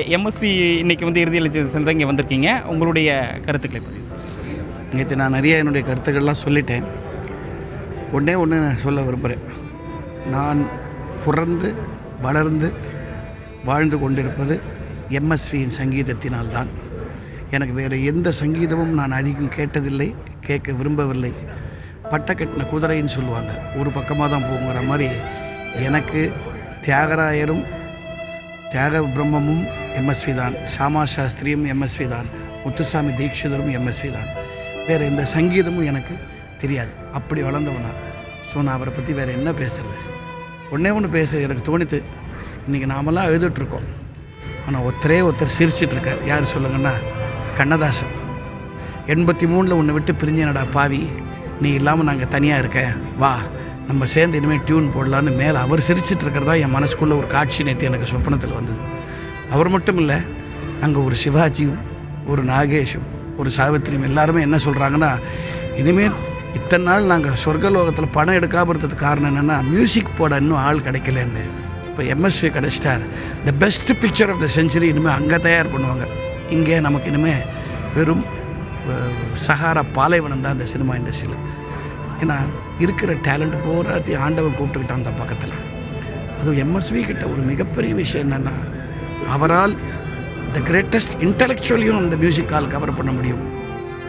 MSV இன்னைக்கு வந்து இறுதியில் சேர்ந்து இங்கே வந்திருக்கீங்க. உங்களுடைய கருத்துக்களை பற்றி. நேற்று நான் நிறைய என்னுடைய கருத்துக்கள்லாம் சொல்லிட்டேன். ஒன்றே ஒன்று சொல்ல விரும்புகிறேன். நான் பிறந்து வளர்ந்து வாழ்ந்து கொண்டிருப்பது எம்எஸ்வியின் சங்கீதத்தினால்தான். எனக்கு வேறு எந்த சங்கீதமும் நான் அதிகம் கேட்டதில்லை, கேட்க விரும்பவில்லை. பட்டை கட்டின குதிரைன்னு சொல்லுவாங்க, ஒரு பக்கமாக தான் போங்கிற மாதிரி எனக்கு தியாகராயரும் தியாக பிரம்மமும் எம்எஸ்வி தான், சாமா சாஸ்திரியும் எம்எஸ்வி தான், முத்துசாமி தீட்சிதரும் எம்எஸ்வி தான். வேறு எந்த சங்கீதமும் எனக்கு தெரியாது. அப்படி வளர்ந்தவனா. ஸோ நான் அவரை பற்றி வேறு என்ன பேசுகிறது? ஒன்றே ஒன்று எனக்கு தோணித்து. இன்றைக்கி நாமெல்லாம் எழுதிட்டுருக்கோம், ஆனால் ஒருத்தர் சிரிச்சிட்ருக்கார். யார் சொல்லுங்கன்னா, கண்ணதாசன். 83 உன்னை விட்டு பிரிஞ்சனடா பாவி, நீ இல்லாமல் நாங்கள் தனியாக இருக்கேன், வா நம்ம சேர்ந்து இனிமேல் டியூன் போடலான்னு மேலே அவர் சிரிச்சிட்டு இருக்கிறதா என் மனசுக்குள்ளே ஒரு காட்சி நேற்று எனக்கு சொப்பனத்தில் வந்தது. அவர் மட்டும் இல்லை, அங்கே ஒரு சிவாஜியும் ஒரு நாகேஷும் ஒரு சாவித்திரியும் எல்லாருமே என்ன சொல்கிறாங்கன்னா, இனிமேல் இத்தனை நாள் நாங்கள் சொர்க்கலோகத்தில் பணம் எடுக்காமல் இருந்ததுக்கு காரணம் என்னென்னா மியூசிக் போட இன்னும் ஆள் கிடைக்கலன்னு. இப்போ எம்எஸ்வி கிடைச்சிட்டார். The best picture of the century இனிமேல் அங்கே தயார் பண்ணுவாங்க. இங்கே நமக்கு இனிமேல் வெறும் சஹாரா பாலைவனம் தான் இந்த சினிமா இண்டஸ்ட்ரியில். ஏன்னா இருக்கிற டேலண்ட் போராத்தையும் ஆண்டவன் கூப்பிட்டுக்கிட்டான் அந்த பக்கத்தில். அதுவும் எம்எஸ்வி கிட்ட ஒரு மிகப்பெரிய விஷயம் என்னென்னா, அவரால் த கிரேட்டஸ்ட் இன்டலெக்சுவலையும் அந்த மியூசிக் கால் கவர் பண்ண முடியும்.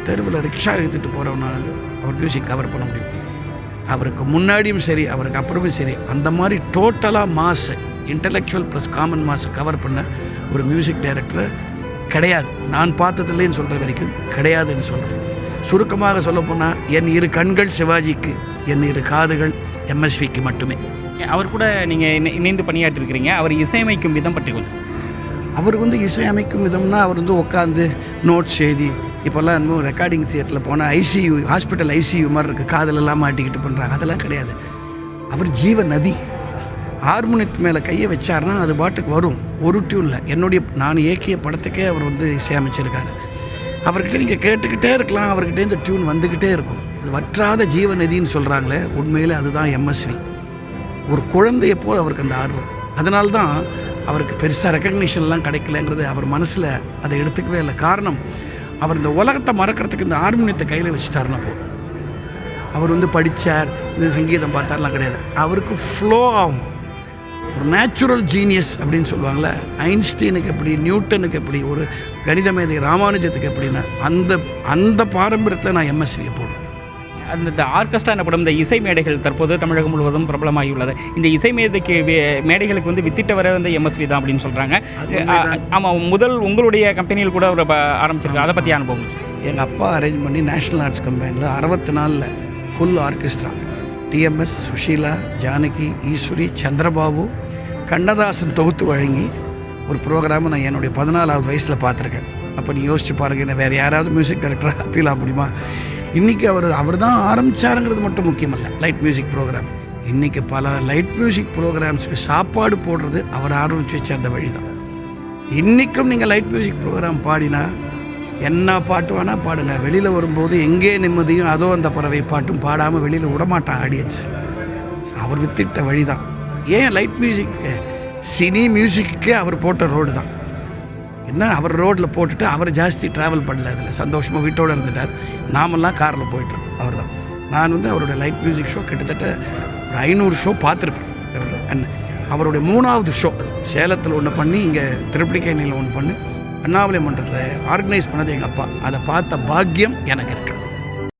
தெருவில் ரிக்ஷா எடுத்துகிட்டு போகிறவனால் அவர் மியூசிக் கவர் பண்ண முடியும். அவருக்கு முன்னாடியும் சரி அவருக்கு அப்புறமும் சரி அந்த மாதிரி டோட்டலாக மாஸ், இன்டலெக்சுவல் ப்ளஸ் காமன் மாஸை கவர் பண்ண ஒரு மியூசிக் டைரக்டர் கிடையாது. நான் பார்த்ததில்லைன்னு சொல்கிற வரைக்கும் கிடையாதுன்னு சொல்கிறேன். சுருக்கமாக சொல்லப்போனால், என் இரு கண்கள் சிவாஜிக்கு, என் இரு காதுகள் எம்எஸ்விக்கு மட்டுமே. அவர் கூட நீங்கள் இணைந்து பணியாற்றிருக்கிறீங்க. அவர் இசையமைக்கும் விதம் பற்றி கொஞ்சம். அவர் இசையமைக்கும் விதம்னா, அவர் உட்காந்து நோட்ஸ் எழுதி, இப்போல்லாம் இன்னும் ரெக்கார்டிங் தியேட்டரில் போனால் ஐசியூ, ஹாஸ்பிட்டல் ஐசியூ மாதிரி இருக்குது, காதலெல்லாம் மாட்டிக்கிட்டு பண்ணுறாங்க. அதெல்லாம் கிடையாது. அவர் ஜீவ நதி. ஹார்மோனியத்து மேலே கையை வச்சார்னா அது பாட்டுக்கு வரும். ஒரு டியூனில் நான் இயக்கிய படத்துக்கே அவர் இசையமைச்சிருக்காரு. அவர்கிட்ட நீங்கள் கேட்டுக்கிட்டே இருக்கலாம், அவர்கிட்ட இந்த டியூன் வந்துக்கிட்டே இருக்கும். அது வற்றாத ஜீவ நதின்னு சொல்கிறாங்களே, உண்மையில் அதுதான் எம்எஸ்வி. ஒரு குழந்தையை போல் அவருக்கு அந்த ஆர்வம். அதனால்தான் அவருக்கு பெருசாக ரெக்கக்னிஷன்லாம் கிடைக்கலங்கிறது அவர் மனசில் அதை எடுத்துக்கவே இல்லை. காரணம், அவர் இந்த உலகத்தை மறக்கிறதுக்கு இந்த ஹார்மோனியத்தை கையில் வச்சுட்டாருன்னா போதும். அவர் படித்தார், இந்த சங்கீதம் பார்த்தார்லாம் கிடையாது. அவருக்கு ஃப்ளோ ஆகும். ஒரு நேச்சுரல் ஜீனியஸ் அப்படின்னு சொல்லுவாங்களே, ஐன்ஸ்டீனுக்கு எப்படி, நியூட்டனுக்கு எப்படி, ஒரு கணித மேதை ராமானுஜத்துக்கு எப்படின்னா, அந்த பாரம்பரியத்தில் நான் எம்எஸ்வியை போடும். அந்த ஆர்கெஸ்ட்ரா எனப்படும் இந்த இசை மேடைகள் தற்போது தமிழகம் முழுவதும் பிரபலமாகியுள்ளது. இந்த இசை மேடைகளுக்கு வித்திட்ட வர எம்எஸ்வி தான் அப்படின்னு சொல்கிறாங்க. ஆமாம், முதல் உங்களுடைய கம்பெனியில் கூட ஒரு ஆரம்பிச்சிருக்கு. அதை பற்றி அனுபவம். எங்கள் அப்பா அரேஞ்ச் பண்ணி நேஷ்னல் ஆர்ட்ஸ் கம்பெனியில் 64 ஃபுல் ஆர்கெஸ்ட்ரா, டிஎம்எஸ், சுஷீலா, ஜானகி, ஈஸ்வரி, சந்திரபாபு, கண்ணதாசன் தொகுத்து வழங்கி ஒரு ப்ரோக்ராமை நான் என்னுடைய 14வது வயசில் பார்த்துருக்கேன். அப்போ நீ யோசிச்சு பாருங்க, என்ன வேறு யாராவது மியூசிக் டைரக்டராக அப்பீல் ஆக முடியுமா? இன்றைக்கி அவர் தான் ஆரம்பித்தாருங்கிறது மட்டும் முக்கியமல்ல. லைட் மியூசிக் ப்ரோக்ராம் இன்றைக்கி பல லைட் மியூசிக் ப்ரோக்ராம்ஸுக்கு சாப்பாடு போடுறது அவர் ஆரம்பித்து வச்ச அந்த வழி தான். இன்றைக்கும் நீங்கள் லைட் மியூசிக் ப்ரோக்ராம் பாடினா என்ன பாட்டு வேணால் பாடுங்க, வெளியில் வரும்போது எங்கே நிம்மதியும் அதோ அந்த பறவை பாட்டும் பாடாமல் வெளியில் விடமாட்டான் ஆடியன்ஸ். அவர் வித்திட்ட வழி தான். ஏன் லைட் மியூசிக்கு, சினி மியூசிக்கு அவர் போட்ட ரோடு தான். என்ன, அவர் ரோட்டில் போட்டுட்டு அவர் ஜாஸ்தி ட்ராவல் பண்ணல, அதில் சந்தோஷமாக வீட்டோடு இருந்துட்டார். நாமெல்லாம் காரில் போயிட்டோம். அவர் தான். நான் அவருடைய லைட் மியூசிக் ஷோ கிட்டத்தட்ட ஒரு 500 ஷோ பார்த்துருப்பேன். அவருடைய 3வது ஷோ சேலத்தில் ஒன்று பண்ணி, இங்கே திருப்பதிக்கேணியில் ஒன்று பண்ணி, அண்ணாமலை மன்றத்தில் ஆர்கனைஸ் பண்ணது எங்கள் அப்பா. அதை பார்த்த பாக்கியம் எனக்கு இருக்குது.